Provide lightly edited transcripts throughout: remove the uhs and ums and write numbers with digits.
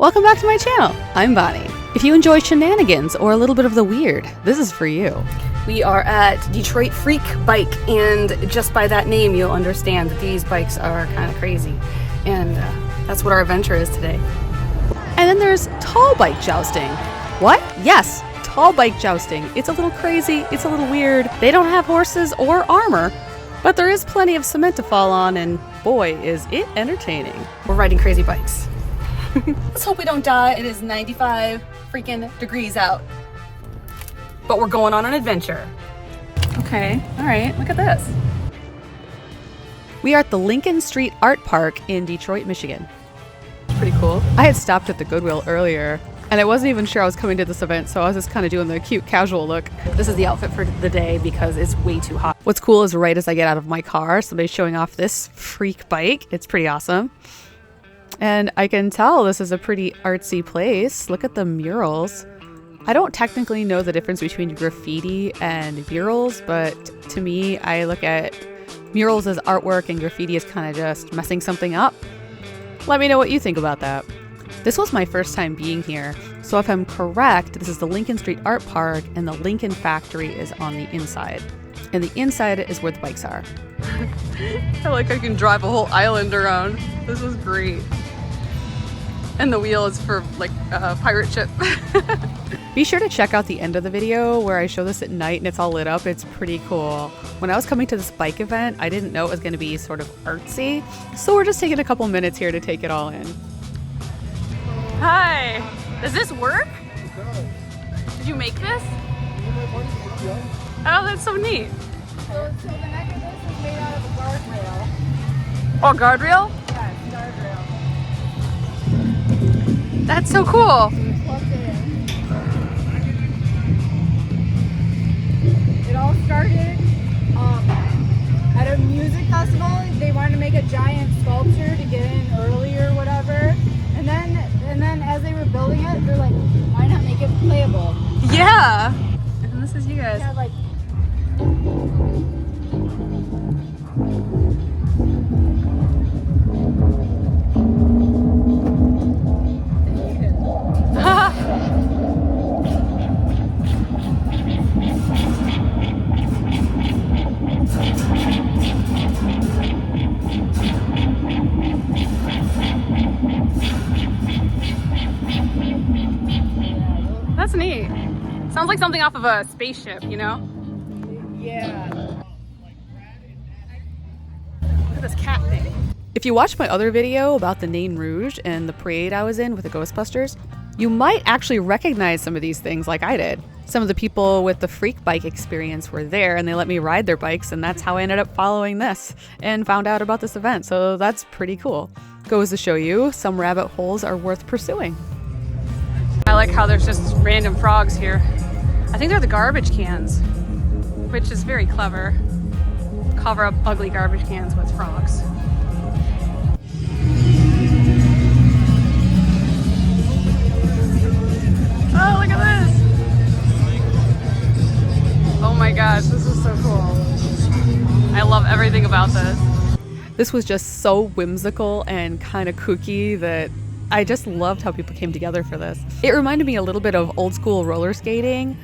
Welcome back to my channel. I'm Bonnie. If you enjoy shenanigans or a little bit of the weird, this is for you. We are at Detroit Freak Bike, and just by that name you'll understand that these bikes are kind of crazy, and that's what our adventure is today. And then there's tall bike jousting. What? Yes, tall bike jousting. It's a little crazy, it's a little weird. They don't have horses or armor, but there is plenty of cement to fall on, and boy is it entertaining. We're riding crazy bikes. Let's hope we don't die. It is 95 freaking degrees out. But we're going on an adventure. Okay, all right, look at this. We are at the Lincoln Street Art Park in Detroit, Michigan. It's pretty cool. I had stopped at the Goodwill earlier, and I wasn't even sure I was coming to this event, so I was just kind of doing the cute casual look. This is the outfit for the day because it's way too hot. What's cool is right as I get out of my car, somebody's showing off this freak bike. It's pretty awesome. And I can tell this is a pretty artsy place. Look at the murals. I don't technically know the difference between graffiti and murals, but to me, I look at murals as artwork and graffiti as kind of just messing something up. Let me know what you think about that. This was my first time being here, so if I'm correct, this is the Lincoln Street Art Park and the Lincoln factory is on the inside. And the inside is where the bikes are. I like I can drive a whole island around. This was great. And the wheel is for like a pirate ship. Be sure to check out the end of the video where I show this at night and it's all lit up. It's pretty cool. When I was coming to this bike event, I didn't know it was going to be sort of artsy. So we're just taking a couple minutes here to take it all in. Hi. Does this work? It does. Did you make this? Oh, that's so neat. So the neck of this is made out of a guardrail. Oh, guardrail? Yeah, it's guardrail. That's so cool. It all started at a music festival. They wanted to make a giant sculpture to get in early or whatever. And then as they were building it, they're like, why not make it playable? Yeah. And this is you guys. It had like That's neat. Sounds like something off of a spaceship, you know? yeah. Look at this cat thing. If you watched my other video about the Nain Rouge and the parade I was in with the Ghostbusters, you might actually recognize some of these things like I did. Some of the people with the freak bike experience were there and they let me ride their bikes, and that's how I ended up following this and found out about this event. So that's pretty cool. Goes to show you, some rabbit holes are worth pursuing. I like how there's just random frogs here. I think they're the garbage cans, which is very clever. Cover up ugly garbage cans with frogs. Oh, look at this! Oh my gosh, this is so cool. I love everything about this. This was just so whimsical and kind of kooky that I just loved how people came together for this. It reminded me a little bit of old school roller skating,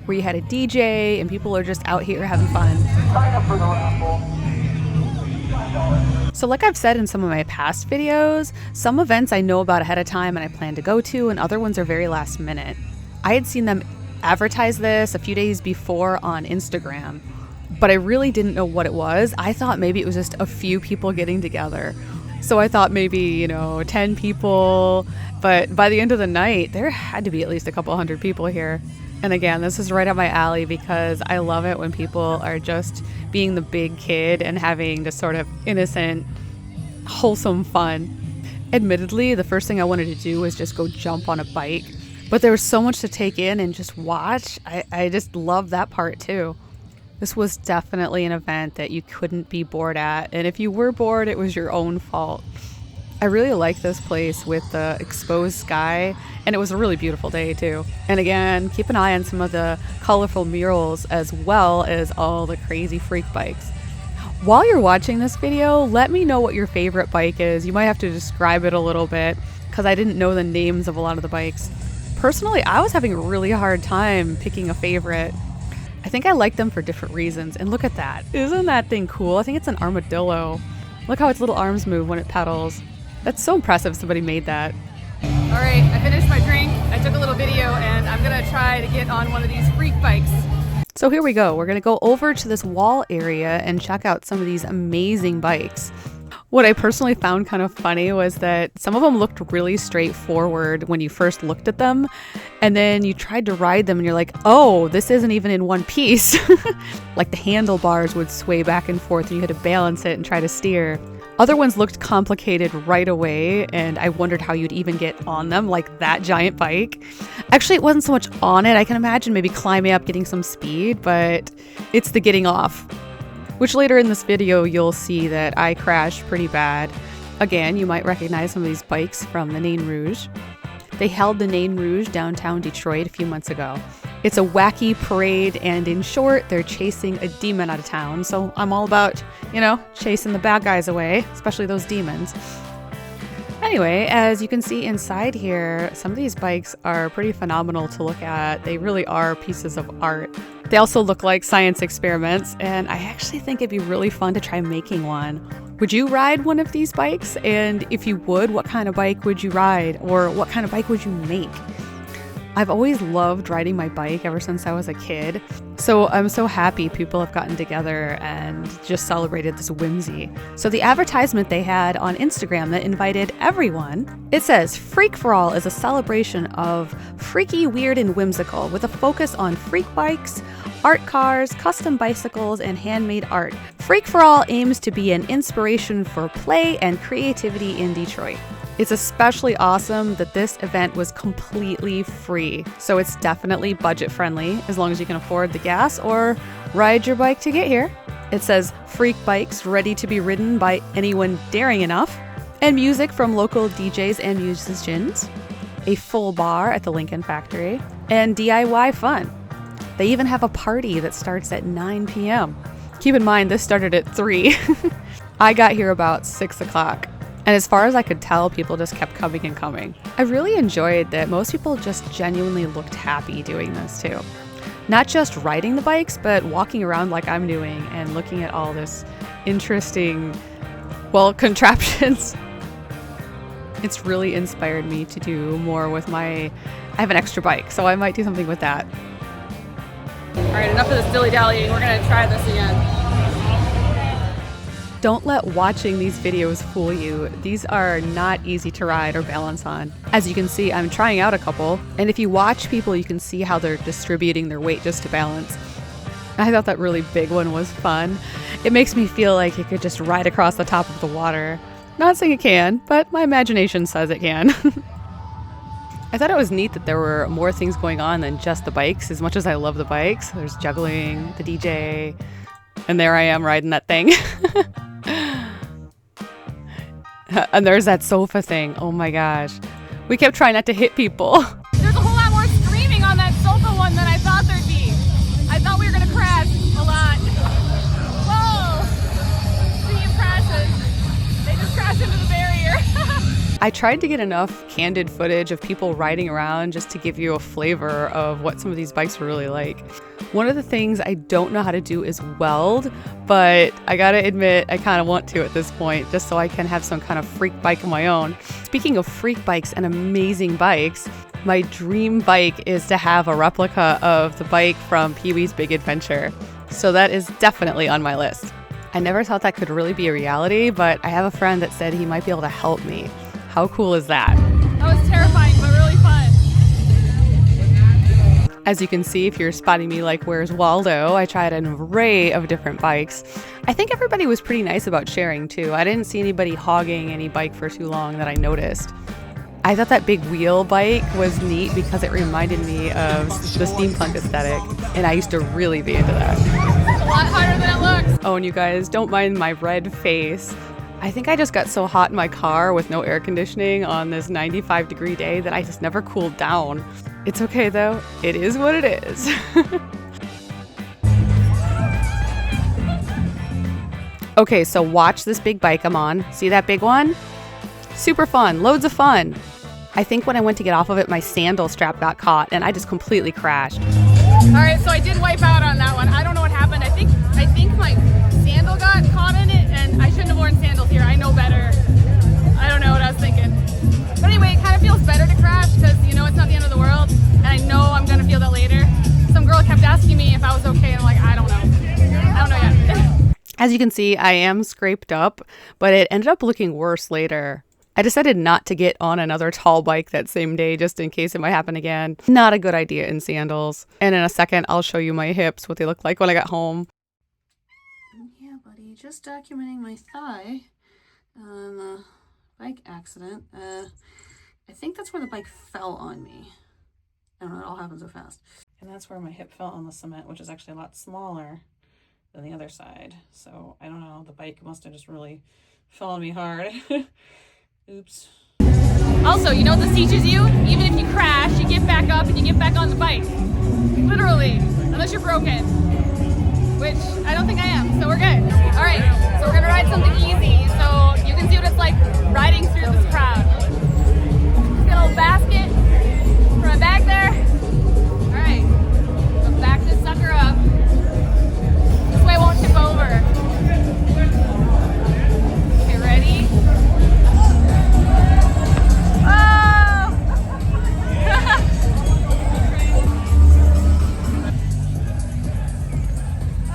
where you had a DJ and people are just out here having fun. Sign up for the raffle. So like I've said in some of my past videos, some events I know about ahead of time and I plan to go to, and other ones are very last minute. I had seen them advertise this a few days before on Instagram, but I really didn't know what it was. I thought maybe it was just a few people getting together. So I thought maybe, 10 people, but by the end of the night, there had to be at least a couple hundred people here. And again, this is right up my alley because I love it when people are just being the big kid and having just sort of innocent, wholesome fun. Admittedly, the first thing I wanted to do was just go jump on a bike, but there was so much to take in and just watch. I just love that part too. This was definitely an event that you couldn't be bored at, and if you were bored, it was your own fault. I really like this place with the exposed sky, and it was a really beautiful day too. And again, keep an eye on some of the colorful murals as well as all the crazy freak bikes. While you're watching this video, let me know what your favorite bike is. You might have to describe it a little bit, because I didn't know the names of a lot of the bikes. Personally, I was having a really hard time picking a favorite. I think I like them for different reasons. And look at that. Isn't that thing cool? I think it's an armadillo. Look how its little arms move when it pedals. That's so impressive somebody made that. All right, I finished my drink. I took a little video and I'm gonna try to get on one of these freak bikes. So here we go. We're gonna go over to this wall area and check out some of these amazing bikes. What I personally found kind of funny was that some of them looked really straightforward when you first looked at them, and then you tried to ride them and you're like, oh, this isn't even in one piece. Like the handlebars would sway back and forth and you had to balance it and try to steer. Other ones looked complicated right away, and I wondered how you'd even get on them, like that giant bike. Actually, it wasn't so much on it. I can imagine maybe climbing up, getting some speed, but it's the getting off. Which later in this video, you'll see that I crashed pretty bad. Again, you might recognize some of these bikes from the Nain Rouge. They held the Nain Rouge downtown Detroit a few months ago. It's a wacky parade, and in short, they're chasing a demon out of town. So I'm all about, chasing the bad guys away, especially those demons. Anyway, as you can see inside here, some of these bikes are pretty phenomenal to look at. They really are pieces of art. They also look like science experiments, and I actually think it'd be really fun to try making one. Would you ride one of these bikes? And if you would, what kind of bike would you ride? Or what kind of bike would you make? I've always loved riding my bike ever since I was a kid. So I'm so happy people have gotten together and just celebrated this whimsy. So the advertisement they had on Instagram that invited everyone, it says, Freak for All is a celebration of freaky, weird, and whimsical with a focus on freak bikes, art cars, custom bicycles, and handmade art. Freak for All aims to be an inspiration for play and creativity in Detroit. It's especially awesome that this event was completely free, so it's definitely budget friendly as long as you can afford the gas or ride your bike to get here. It says freak bikes ready to be ridden by anyone daring enough, and music from local DJs and musicians, a full bar at the Lincoln Factory, and DIY fun. They even have a party that starts at 9 p.m. Keep in mind, this started at 3. I got here about 6 o'clock. And as far as I could tell, people just kept coming and coming. I really enjoyed that most people just genuinely looked happy doing this too. Not just riding the bikes, but walking around like I'm doing and looking at all this interesting, contraptions. It's really inspired me to do more with I have an extra bike, so I might do something with that. All right, enough of this dilly-dallying. We're gonna try this again. Don't let watching these videos fool you. These are not easy to ride or balance on. As you can see, I'm trying out a couple, and if you watch people, you can see how they're distributing their weight just to balance. I thought that really big one was fun. It makes me feel like it could just ride across the top of the water. Not saying it can, but my imagination says it can. I thought it was neat that there were more things going on than just the bikes. As much as I love the bikes, there's juggling, the DJ, and there I am riding that thing. And there's that sofa thing. Oh my gosh. We kept trying not to hit people. There's a whole lot more screaming on that sofa one than I thought there'd be. I thought we were going to crash a lot. Whoa! Speed crashes. They just crashed into the barrier. I tried to get enough candid footage of people riding around just to give you a flavor of what some of these bikes were really like. One of the things I don't know how to do is weld, but I gotta admit I kind of want to at this point, just so I can have some kind of freak bike of my own. Speaking of freak bikes and amazing bikes, my dream bike is to have a replica of the bike from Pee-wee's Big Adventure. So that is definitely on my list. I never thought that could really be a reality, but I have a friend that said he might be able to help me. How cool is that? That was terrifying, but really fun. As you can see, if you're spotting me like Where's Waldo, I tried an array of different bikes. I think everybody was pretty nice about sharing too. I didn't see anybody hogging any bike for too long that I noticed. I thought that big wheel bike was neat because it reminded me of the steampunk aesthetic, and I used to really be into that. It's a lot harder than it looks. Oh, and you guys, don't mind my red face. I think I just got so hot in my car with no air conditioning on this 95-degree day that I just never cooled down. It's okay though, it is what it is. Okay, so watch this big bike I'm on. See that big one? Super fun, loads of fun. I think when I went to get off of it, my sandal strap got caught and I just completely crashed. All right, so I did wipe out on that one. I don't know what happened. I think my sandal got caught in it, and I shouldn't have worn sandals here. I know better. I don't know what I was thinking. But anyway, it kind of feels better to crash because, you know, it's not the end of the world, and I know I'm going to feel that later. Some girl kept asking me if I was okay, and I'm like, I don't know. I don't know yet. As you can see, I am scraped up, but it ended up looking worse later. I decided not to get on another tall bike that same day just in case it might happen again. Not a good idea in sandals. And in a second, I'll show you my hips, what they look like when I got home. Yeah, buddy, just documenting my thigh on the bike accident. I think that's where the bike fell on me. I don't know, it all happened so fast. And that's where my hip fell on the cement, which is actually a lot smaller than the other side. So I don't know, the bike must have just really fell on me hard. Oops. Also, you know what this teaches you? Even if you crash, you get back up and you get back on the bike. Literally, unless you're broken. Which I don't think I am, so we're good. All right, so we're gonna ride something easy so you can see what it's like riding through this crowd. Get a little basket for my bag there. All right, so back this sucker up. This way I won't tip over. Okay, ready?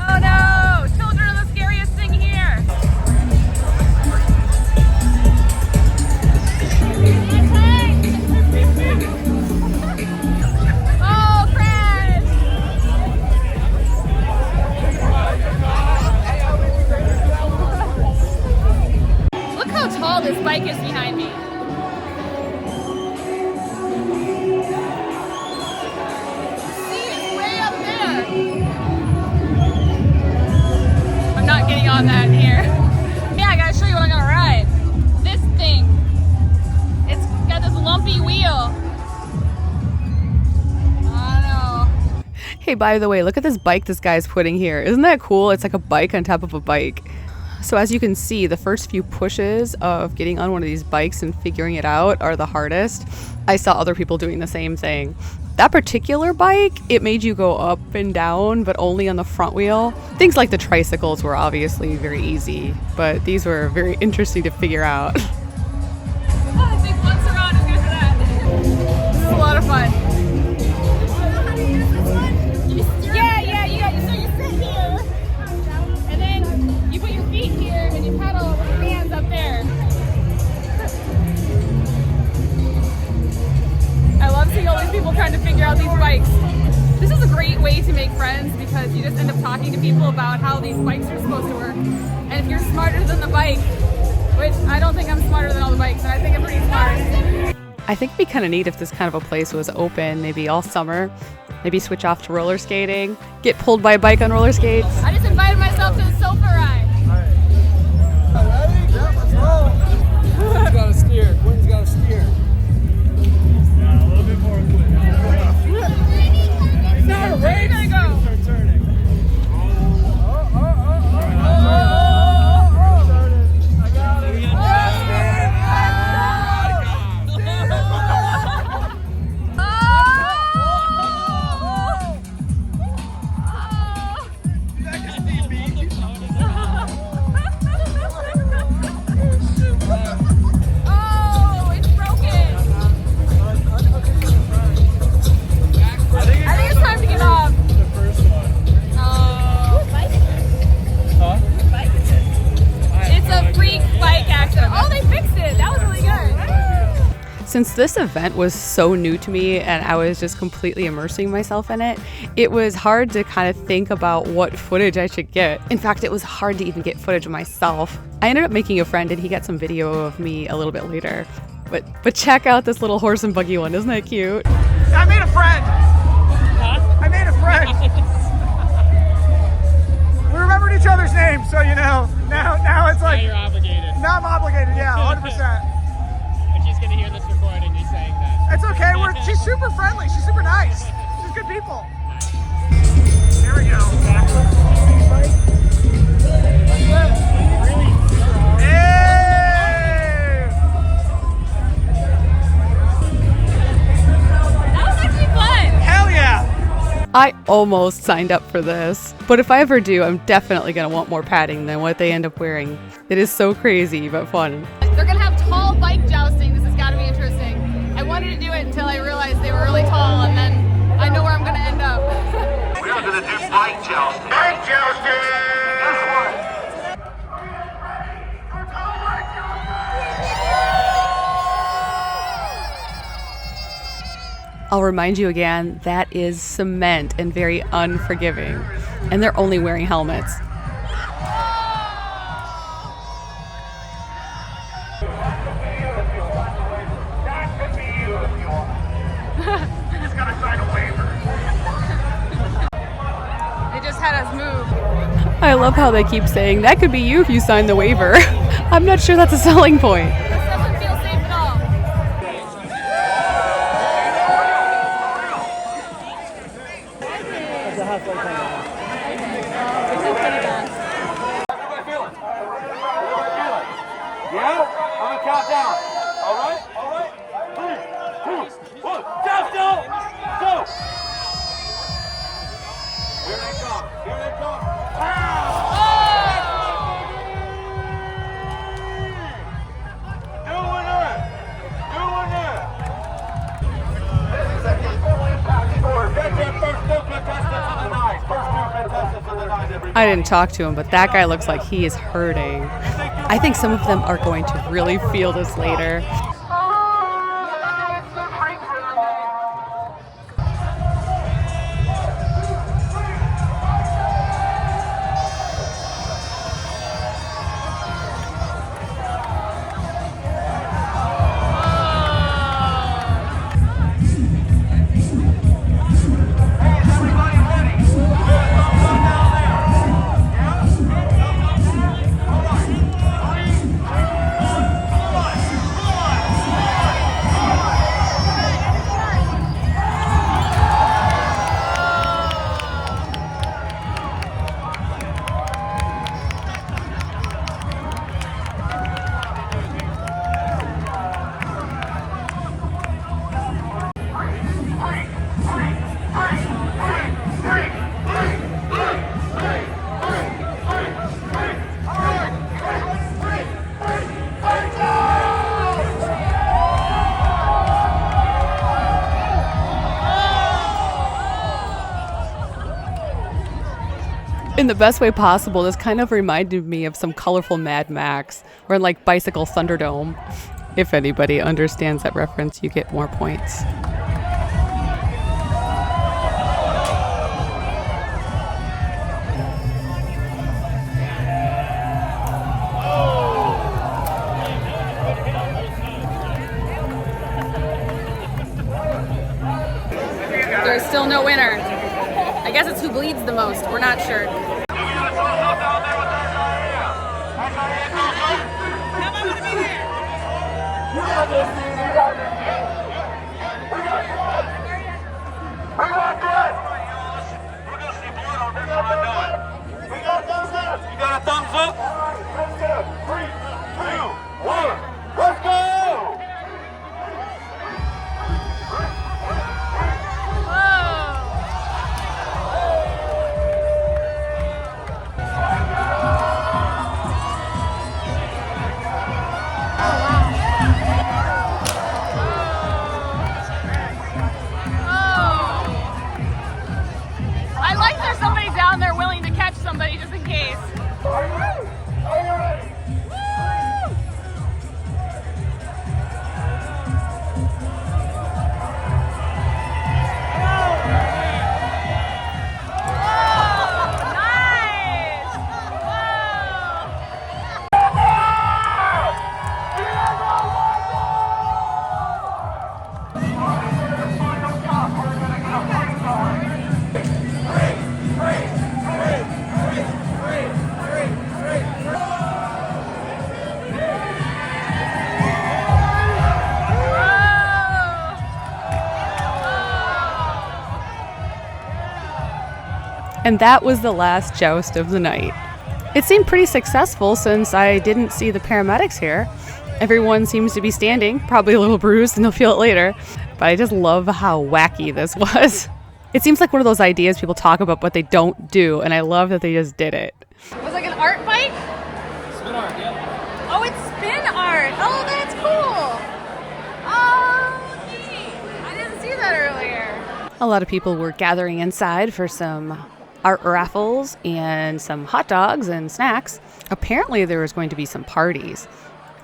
Oh no! Children are the scariest thing here! Oh, crash! Look how tall this bike is behind me. On that here. Yeah, I gotta show you what I'm gonna ride. This thing. It's got this lumpy wheel. I don't know. Hey, by the way, look at this bike this guy's putting here. Isn't that cool? It's like a bike on top of a bike. So as you can see, the first few pushes of getting on one of these bikes and figuring it out are the hardest. I saw other people doing the same thing. That particular bike, it made you go up and down, but only on the front wheel. Things like the tricycles were obviously very easy, but these were very interesting to figure out. I think once around is good for that. This is a lot of fun. Yeah. So you sit here, and then you put your feet here, and you pedal with your hands up there. I love seeing all these people trying to figure out these bikes. This is a great way to make friends because you just end up talking to people about how these bikes are supposed to work. And if you're smarter than the bike, which I don't think I'm smarter than all the bikes, and I think I'm pretty smart. I think it'd be kind of neat if this kind of a place was open, maybe all summer. Maybe switch off to roller skating, get pulled by a bike on roller skates. I just invited myself to the sofa ride. All right. Ready? Yeah, let's roll. Quentin's got to steer. Quentin's got to steer. Yeah, a little bit more of Quentin. It's not a race. We're gonna go. Start turning. I got it. Since this event was so new to me and I was just completely immersing myself in it, it was hard to kind of think about what footage I should get. In fact, it was hard to even get footage of myself. I ended up making a friend and he got some video of me a little bit later. But check out this little horse and buggy one, isn't that cute? I made a friend. Huh? I made a friend. We remembered each other's names, so you know. Now it's like. Now you're obligated. Now I'm obligated, yeah, 100%. But she's gonna hear this recording, you saying that. It's okay, she's super friendly, she's super nice. She's good people. Here we go. Hey! I almost signed up for this, but if I ever do, I'm definitely gonna want more padding than what they end up wearing. It is so crazy, but fun. They're gonna have tall bike jousting. This has got to be interesting. I wanted to do it until I realized they were really tall, and then I know where I'm gonna end up. We're gonna do bike jousting. Bike jousting! I'll remind you again, that is cement and very unforgiving. And they're only wearing helmets. They just had us move. I love how they keep saying, that could be you if you sign the waiver. I'm not sure that's a selling point. This doesn't feel safe at all. Yeah? I'm gonna count down. All right? All right? 3, 2, 1. Joust down! Go! Here they come. Here they come. Pow! Doing it! Doing it! Get your first two contestants of the night. First two contestants of the night, everybody. I didn't talk to him, but that guy looks like he is hurting. I think some of them are going to really feel this later. In the best way possible, this kind of reminded me of some colorful Mad Max, or like Bicycle Thunderdome. If anybody understands that reference, you get more points. There's still no winner. I guess it's who bleeds the most. We're not sure. You got a thumbs up? 3, 2, 1, let's go! I like there's somebody down there willing to catch somebody just in case. Are you ready? Are you ready? And that was the last joust of the night. It seemed pretty successful since I didn't see the paramedics here. Everyone seems to be standing, probably a little bruised, and they'll feel it later. But I just love how wacky this was. It seems like one of those ideas people talk about but they don't do, and I love that they just did it. It was like an art bike? Spin art, yeah. Oh, it's spin art. Oh, that's cool. Oh, neat. I didn't see that earlier. A lot of people were gathering inside for some art raffles and some hot dogs and snacks. Apparently there was going to be some parties.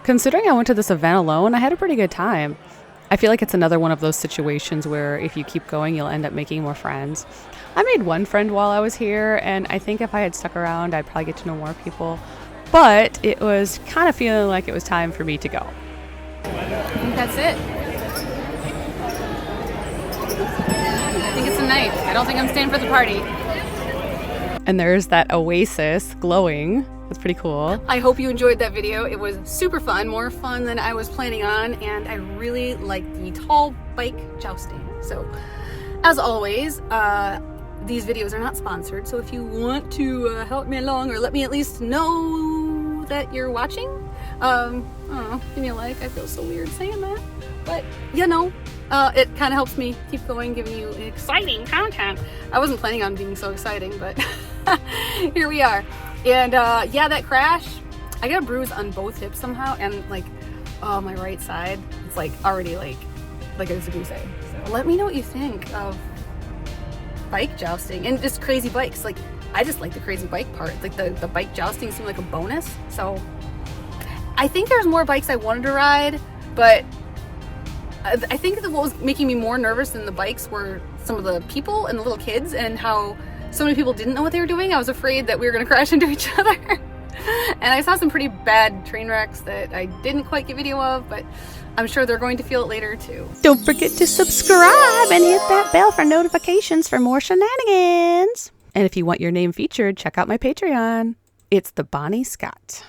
Considering I went to this event alone, I had a pretty good time. I feel like it's another one of those situations where if you keep going, you'll end up making more friends. I made one friend while I was here, and I think if I had stuck around, I'd probably get to know more people. But it was kind of feeling like it was time for me to go. I think that's it. I think it's a night. I don't think I'm staying for the party. And there's that oasis glowing. That's pretty cool. I hope you enjoyed that video. It was super fun, more fun than I was planning on, and I really like the tall bike jousting. So, as always, these videos are not sponsored, so if you want to help me along or let me at least know that you're watching, I don't know, give me a like. I feel so weird saying that, but you know, it kind of helps me keep going, giving you exciting content. I wasn't planning on being so exciting, but here we are. And yeah, that crash, I got a bruise on both hips somehow, and like, oh, my right side, it's like already like a goose egg. So let me know what you think of bike jousting and just crazy bikes. Like, I just like the crazy bike part. Like the bike jousting seemed like a bonus. So I think there's more bikes I wanted to ride, but I think that what was making me more nervous than the bikes were some of the people and the little kids, and how so many people didn't know what they were doing. I was afraid that we were going to crash into each other. And I saw some pretty bad train wrecks that I didn't quite get video of, but I'm sure they're going to feel it later too. Don't forget to subscribe and hit that bell for notifications for more shenanigans. And if you want your name featured, check out my Patreon. It's the Bonnie Scott.